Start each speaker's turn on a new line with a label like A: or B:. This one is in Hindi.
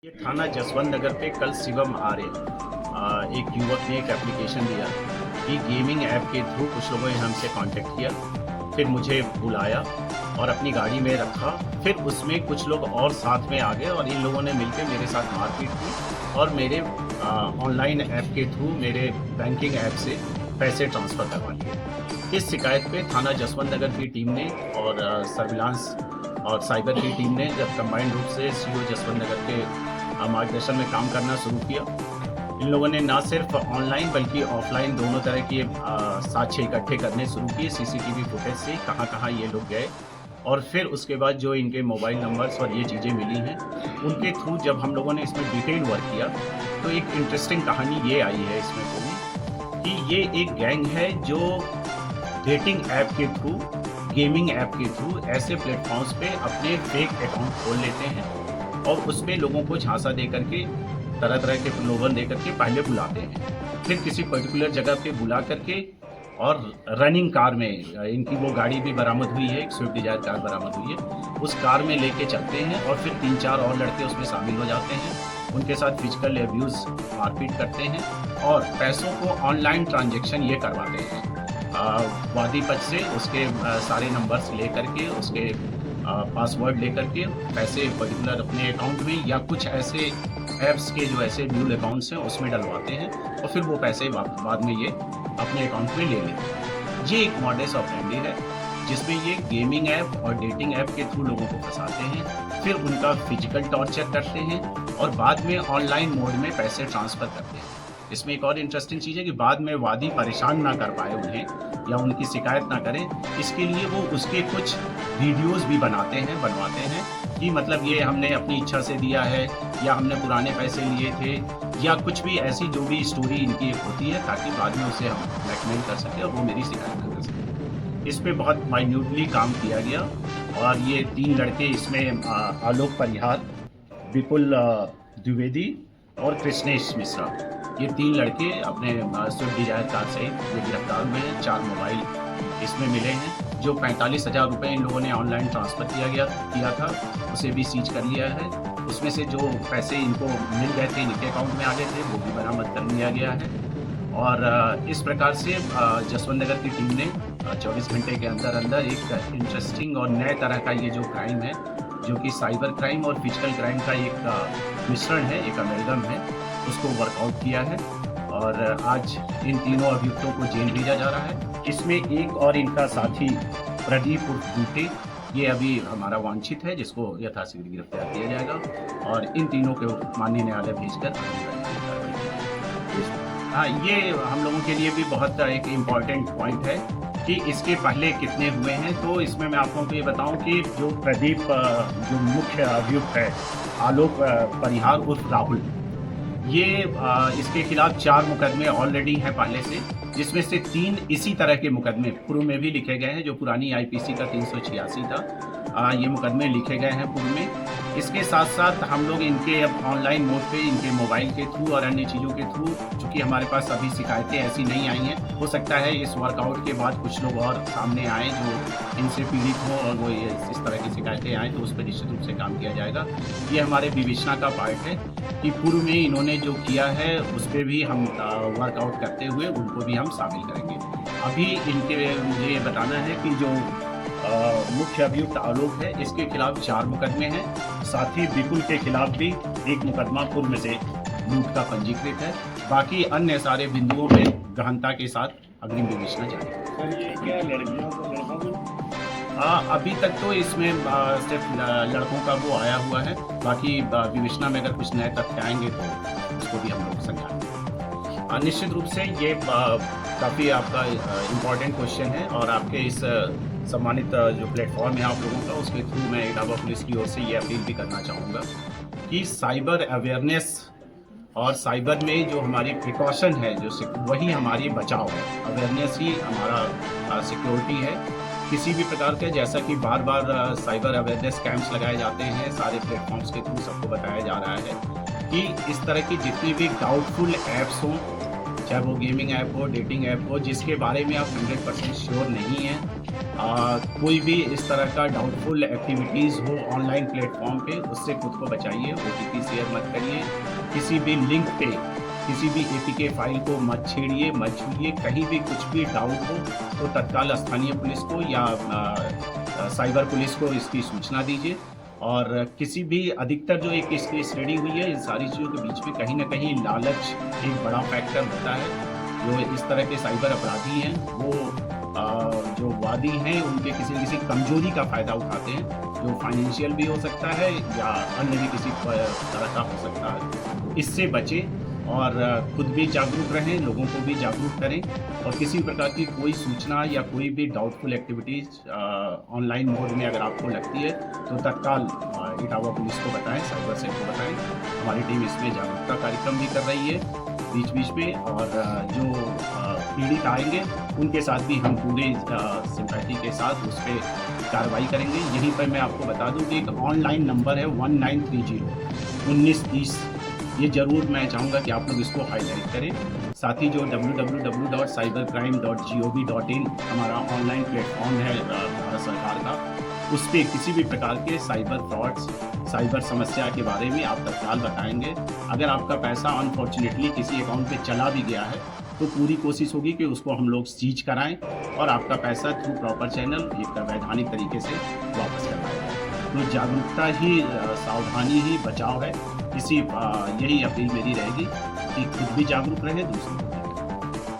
A: ये थाना जसवंत नगर पे कल शिवम आर्य एक युवक ने एक एप्लीकेशन दिया कि गेमिंग ऐप के थ्रू कुछ लोगों ने हमसे कांटेक्ट किया, फिर मुझे बुलाया और अपनी गाड़ी में रखा। फिर उसमें कुछ लोग और साथ में आ गए और इन लोगों ने मिलकर मेरे साथ मारपीट की और मेरे ऑनलाइन ऐप के थ्रू मेरे बैंकिंग ऐप से पैसे ट्रांसफ़र करवा लिए। इस शिकायत पे थाना जसवंत नगर की टीम ने और सर्विलांस और साइबर की टीम ने जब कंबाइंड रूप से सीओ जसवंत नगर के मार्गदर्शन में काम करना शुरू किया, इन लोगों ने ना सिर्फ ऑनलाइन बल्कि ऑफलाइन दोनों तरह के साक्ष्य इकट्ठे करने शुरू किए। सीसीटीवी फुटेज से कहाँ कहाँ ये लोग गए और फिर उसके बाद जो इनके मोबाइल नंबर्स और ये चीज़ें मिली हैं उनके थ्रू जब हम लोगों ने इसमें डिटेल वर्क किया तो एक इंटरेस्टिंग कहानी ये आई है इसमें पूरी कि ये एक गैंग है जो डेटिंग ऐप के थ्रू, गेमिंग ऐप के थ्रू ऐसे प्लेटफॉर्म्स पे अपने फेक अकाउंट खोल लेते हैं और उस पर लोगों को झांसा दे करके, तरह तरह के प्रलोभन दे करके पहले बुलाते हैं, फिर किसी पर्टिकुलर जगह पे बुला करके और रनिंग कार में इनकी वो गाड़ी भी बरामद हुई है, एक स्विफ्ट डिजायर कार बरामद हुई है, उस कार में लेके चलते हैं और फिर 3-4 और लड़के उसमें शामिल हो जाते हैं, उनके साथ फिजिकल एब्यूज़ मारपीट करते हैं और पैसों को ऑनलाइन ट्रांजेक्शन ये करवाते हैं। वादी पक्ष से उसके सारे नंबर्स ले करके, उसके पासवर्ड लेकर के पैसे पर्टिकुलर अपने अकाउंट में या कुछ ऐसे ऐप्स के जो ऐसे ड्यूल अकाउंट्स हैं उसमें डलवाते हैं और फिर वो पैसे बाद में ये अपने अकाउंट में ले लेते हैं। ये एक मॉडस ऑपरेंडी है जिसमें ये गेमिंग ऐप और डेटिंग ऐप के थ्रू लोगों को फंसाते हैं, फिर उनका फिजिकल टॉर्चर करते हैं और बाद में ऑनलाइन मोड में पैसे ट्रांसफ़र करते हैं। इसमें एक और इंटरेस्टिंग चीज़ है कि बाद में वादी परेशान ना कर पाए उन्हें या उनकी शिकायत ना करें, इसके लिए वो उसके कुछ वीडियोस भी बनवाते हैं कि मतलब ये हमने अपनी इच्छा से दिया है या हमने पुराने पैसे लिए थे या कुछ भी ऐसी जो भी स्टोरी इनकी होती है ताकि बाद में उसे हम ब्लैकमेल कर सकें और वो मेरी शिकायत ना कर सकें। इस पर बहुत माइन्यूटली काम किया गया और ये 3 लड़के इसमें आलोक परिहार, विपुल द्विवेदी और कृष्णेश मिश्रा, ये 3 लड़के अपने स्विफ्ट डिजायर कार से ये गिरफ्तार हुए हैं। 4 मोबाइल इसमें मिले हैं। जो 45,000 रुपये इन लोगों ने ऑनलाइन ट्रांसफ़र किया था उसे भी सीज कर लिया है। उसमें से जो पैसे इनको मिल गए थे, इनके अकाउंट में आ गए थे, वो भी बरामद कर लिया गया है। और इस प्रकार से जसवंत नगर की टीम ने 24 घंटे के अंदर एक इंटरेस्टिंग और नए तरह का ये जो क्राइम है, जो कि साइबर क्राइम और फिजिकल क्राइम का एक मिश्रण है, एक अमेलगम है, उसको वर्कआउट किया है और आज इन तीनों अभियुक्तों को जेल भेजा जा रहा है। इसमें एक और इनका साथी प्रदीप उर्फ बूटे, ये अभी हमारा वांछित है, जिसको यथाशीघ्र गिरफ्तार किया जाएगा और इन तीनों को माननीय न्यायालय भेजकर हाँ, ये हम लोगों के लिए भी बहुत एक इम्पॉर्टेंट पॉइंट है कि इसके पहले कितने हुए हैं। तो इसमें मैं आप लोगों को ये बताऊं कि जो प्रदीप, जो मुख्य अभियुक्त है आलोक परिहार उर्फ राहुल, ये इसके खिलाफ 4 मुकदमे ऑलरेडी हैं पहले से, जिसमें से 3 इसी तरह के मुकदमे पूर्व में भी लिखे गए हैं। जो पुरानी आईपीसी का 386 था, ये मुकदमे लिखे गए हैं पूर्व में। इसके साथ साथ हम लोग इनके अब ऑनलाइन मोड पे इनके मोबाइल के थ्रू और अन्य चीज़ों के थ्रू, चूँकि हमारे पास अभी शिकायतें ऐसी नहीं आई हैं, हो सकता है इस वर्कआउट के बाद कुछ लोग और सामने आएँ जो इनसे पीड़ित हों और वो इस तरह की शिकायतें आएँ, तो उस पर निश्चित रूप से काम किया जाएगा। ये हमारे विवेचना का पार्ट है कि पूर्व में इन्होंने जो किया है उस पर भी हम वर्कआउट करते हुए उनको भी हम शामिल करेंगे। अभी इनके मुझे ये बताना है कि जो मुख्य अभियुक्त आलोक है, इसके खिलाफ 4 मुकदमे हैं। साथ ही विपुल के खिलाफ भी एक मुकदमा पूर्व में से लूट का पंजीकृत है। बाकी अन्य सारे बिंदुओं पे गहनता के साथ अग्रिम विवेचना जारी है।
B: सर, ये क्या लड़कियों को लड़कों को
A: अभी तक तो इसमें सिर्फ लड़कों का वो आया हुआ है। बाकी विवेचना में अगर कुछ नए तथ्य आएंगे तो उसको भी हम लोग समझाएंगे। निश्चित रूप से ये काफ़ी आपका इम्पॉर्टेंट क्वेश्चन है और आपके इस सम्मानित जो प्लेटफॉर्म है आप लोगों का, उसके थ्रू मैं इटावा पुलिस की ओर से ये अपील भी करना चाहूँगा कि साइबर अवेयरनेस और साइबर में जो हमारी प्रिकॉशन है, जो वही हमारी बचाव है। अवेयरनेस ही हमारा सिक्योरिटी है। किसी भी प्रकार के, जैसा कि बार बार साइबर अवेयरनेस कैंप्स लगाए जाते हैं, सारे प्लेटफॉर्म्स के थ्रू सबको बताया जा रहा है कि इस तरह की जितनी भी डाउटफुल ऐप्स हों, चाहे वो गेमिंग ऐप हो, डेटिंग ऐप हो, जिसके बारे में आप 100% श्योर नहीं हैं, कोई भी इस तरह का डाउटफुल एक्टिविटीज़ हो ऑनलाइन प्लेटफॉर्म पे, उससे खुद को बचाइए। ओटीपी शेयर मत करिए, किसी भी लिंक पे किसी भी एपीके फाइल को मत छेड़िए, मत छूइए। कहीं भी कुछ भी डाउट हो तो तत्काल स्थानीय पुलिस को या साइबर पुलिस को इसकी सूचना दीजिए। और किसी भी अधिकतर जो एक इसकी स्टडी हुई है इन सारी चीज़ों के बीच में कहीं न कहीं लालच एक बड़ा फैक्टर होता है। जो इस तरह के साइबर अपराधी हैं वो जो वादी हैं उनके किसी न किसी कमज़ोरी का फ़ायदा उठाते हैं, जो फाइनेंशियल भी हो सकता है या अन्य भी किसी तरह का हो सकता है। इससे बचें और खुद भी जागरूक रहें, लोगों को भी जागरूक करें और किसी प्रकार की कोई सूचना या कोई भी डाउटफुल एक्टिविटीज़ ऑनलाइन मोड में अगर आपको लगती है तो तत्काल इटावा पुलिस को बताएँ, साइबर सेल को बताएँ। हमारी टीम इसमें जागरूकता कार्यक्रम भी कर रही है बीच-बीच में और जो पीड़ित आएँगे उनके साथ भी हम पूरे सिम्पैथी के साथ उस पे कार्रवाई करेंगे। यहीं पर मैं आपको बता दूँ कि एक ऑनलाइन नंबर है 1930 1930। ये ज़रूर मैं चाहूँगा कि आप लोग इसको हाईलाइट करें। साथ ही जो www.cybercrime.gov.in हमारा ऑनलाइन प्लेटफॉर्म है भारत सरकार का, उस पे किसी भी प्रकार के साइबर फ्रॉड्स, साइबर समस्या के बारे में आप तत्काल बताएँगे। अगर आपका पैसा अनफॉर्चुनेटली किसी अकाउंट पे चला भी गया है, तो पूरी कोशिश होगी कि उसको हम लोग सीज कराएँ और आपका पैसा थ्रू प्रॉपर चैनल एक वैधानिक तरीके से वापस करवाया जाए। तो जागरूकता ही सावधानी ही बचाव है। यही अपील मेरी रहेगी कि खुद भी जागरूक रहें, दूसरों को